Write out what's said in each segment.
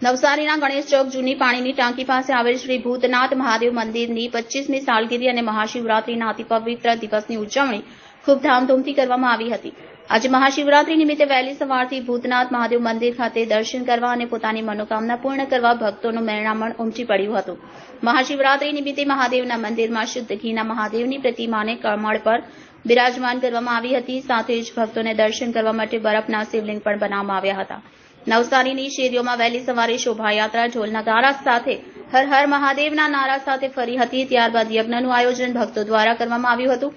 નવસારીના ગણેશ ચોક જૂની પાણીની ટાંકી પાસે આવેલ શ્રી ભૂતનાથ મહાદેવ મંદિરની 25મી સાલગીરી અને મહાશિવરાત્રીના અતિ પવિત્ર દિવસની ઉજવણી ખૂબ ધામધૂમથી કરવામાં આવી હતી। આજે મહાશિવરાત્રી નિમિત્તે વહેલી સવારથી ભૂતનાથ મહાદેવ મંદિર ખાતે દર્શન કરવા અને પોતાની મનોકામના પૂર્ણ કરવા ભક્તોનું મહેરામણ ઉમટી પડ્યું હતું। મહાશિવરાત્રી નિમિત્તે મહાદેવના મંદિરમાં શુદ્ધ ઘીના મહાદેવની પ્રતિમાને કમળ પર બિરાજમાન કરવામાં આવી હતી। સાથે જ ભક્તોને દર્શન કરવા માટે બરફના શિવલિંગ પણ બનાવવામાં આવ્યા હતા। નવસારીની શેરીઓમાં વહેલી સવારે શોભાયાત્રા ઢોલ નગારા સાથે હર હર મહાદેવના નારા સાથે ફરી હતી। ત્યારબાદ યજ્ઞનું આયોજન ભક્તો દ્વારા કરવામાં આવ્યું હતું।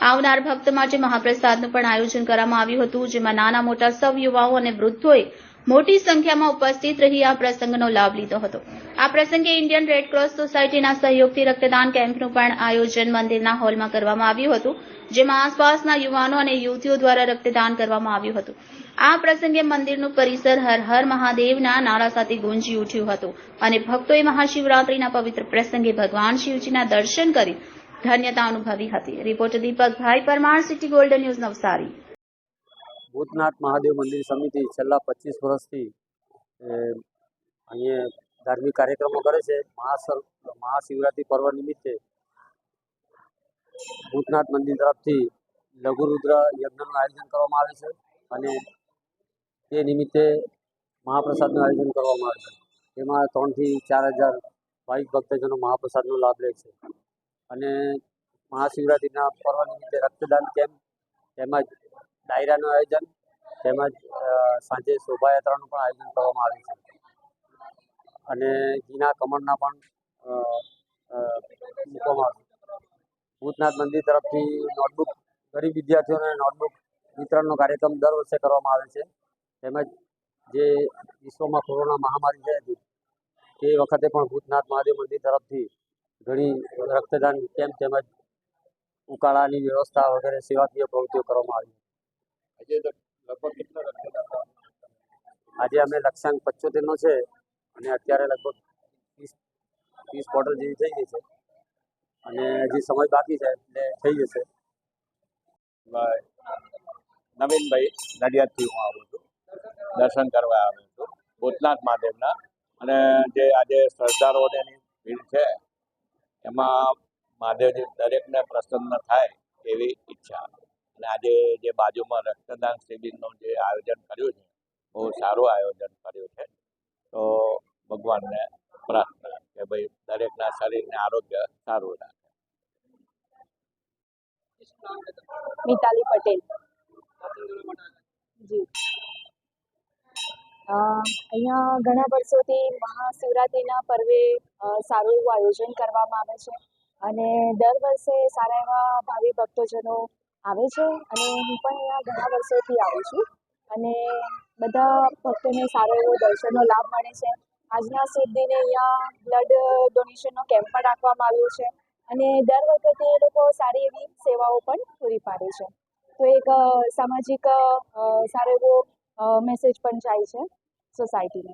આવનાર ભક્ત માટે મહાપ્રસાદનું પણ આયોજન કરવામાં આવ્યું હતું, જેમાં નાના મોટા સૌ યુવાઓ અને વૃદ્ધોએ મોટી સંખ્યામાં ઉપસ્થિત રહી આ પ્રસંગનો લાભ લીધો હતો। આ પ્રસંગે ઇન્ડિયન રેડ ક્રોસ સોસાયટીના સહયોગથી રક્તદાન કેમ્પનું પણ આયોજન મંદિરના હોલમાં કરવામાં આવ્યું હતું, જેમાં આસપાસના યુવાનો અને યુવતીઓ દ્વારા રક્તદાન કરવામાં આવ્યું હતું। આ પ્રસંગે મંદિરનું પરિસર હર હર મહાદેવના નારા સાથે ગુંજી ઉઠ્યું હતું અને ભક્તોએ મહાશિવરાત્રીના પવિત્ર પ્રસંગે ભગવાન શિવજીના દર્શન કરી ધન્યતા અનુભવી હતી। રિપોર્ટર દીપકભાઈ Parmar, city golden news, Navsari. Bhutnath Mahadev મંદિર સમિતિ છેલ્લા 25 વર્ષથી અહીંયા ધાર્મિક કાર્યક્રમો કરે છે। મહાશિવરાત્રી પર્વ નિમિત્તે ભૂતનાથ મંદિર તરફથી લઘુરુદ્ર યજ્ઞનું આયોજન કરવામાં આવે છે અને તે નિમિત્તે મહાપ્રસાદનું આયોજન કરવામાં આવે છે। તેમાં 3,000 થી 4,000 ભાવિક ભક્તજનો મહાપ્રસાદનો લાભ લે છે અને મહાશિવરાત્રિના પર્વ નિમિત્તે રક્તદાન કેમ્પ તેમજ ડાયરાનું આયોજન તેમજ સાંજે શોભાયાત્રાનું પણ આયોજન કરવામાં આવે છે અને ઘીના કમળના પણ મૂકવામાં આવે છે। ભૂતનાથ મંદિર તરફથી નોટબુક ગરીબ વિદ્યાર્થીઓને નોટબુક વિતરણનો કાર્યક્રમ દર વર્ષે કરવામાં આવે છે તેમજ જે વિશ્વમાં કોરોના મહામારી થઈ હતી તે વખતે પણ ભૂતનાથ મહાદેવ મંદિર તરફથી ઘણી રક્તદાન કેમ્પ તેમજ ઉકાળાની વ્યવસ્થા વગેરે સેવાકીય પ્રવૃત્તિઓ કરવામાં આવી। આજે અમે લક્ષ્યાંક 75નો છે અને અત્યારે લગભગ 30 બોટલ જેવી થઈ ગઈ છે અને હજી સમય બાકી છે એટલે થઈ જશે। નવીનભાઈ નડિયાદથી હું આવું છું, દર્શન કરવા આવ્યો છું ભૂતનાથ મહાદેવના, અને જે આજે શ્રદ્ધાળુઓની ભીડ છે એમાં મહાદેવજી દરેકને પ્રસન્ન થાય એવી ઈચ્છા, અને આજે જે બાજુમાં રક્તદાન શિબિરનું જે આયોજન કર્યું છે બહુ સારું આયોજન કર્યું છે। તો ભગવાનને પ્રાર્થના કે ભાઈ દરેકના શરીરને આરોગ્ય સારું રાખે। મિતાલી પટેલ જી। અહીંયા ઘણા વર્ષોથી મહાશિવરાત્રિના પર્વે સારું એવું આયોજન કરવામાં આવે છે અને દર વર્ષે સારા એવા ભાવિ ભક્તજનો આવે છે અને હું પણ અહીંયા ઘણા વર્ષોથી આવું છું અને બધા ભક્તોને સારો એવો દર્શનનો લાભ મળે છે। આજના શુભ દિને અહીંયા બ્લડ ડોનેશનનો કેમ્પ પણ રાખવામાં આવ્યો છે અને દર વખતે એ લોકો સારી એવી સેવાઓ પણ પૂરી પાડે છે। તો એક સામાજિક સારો એવો મેસેજ પણ જાય છે સોસાયટીને।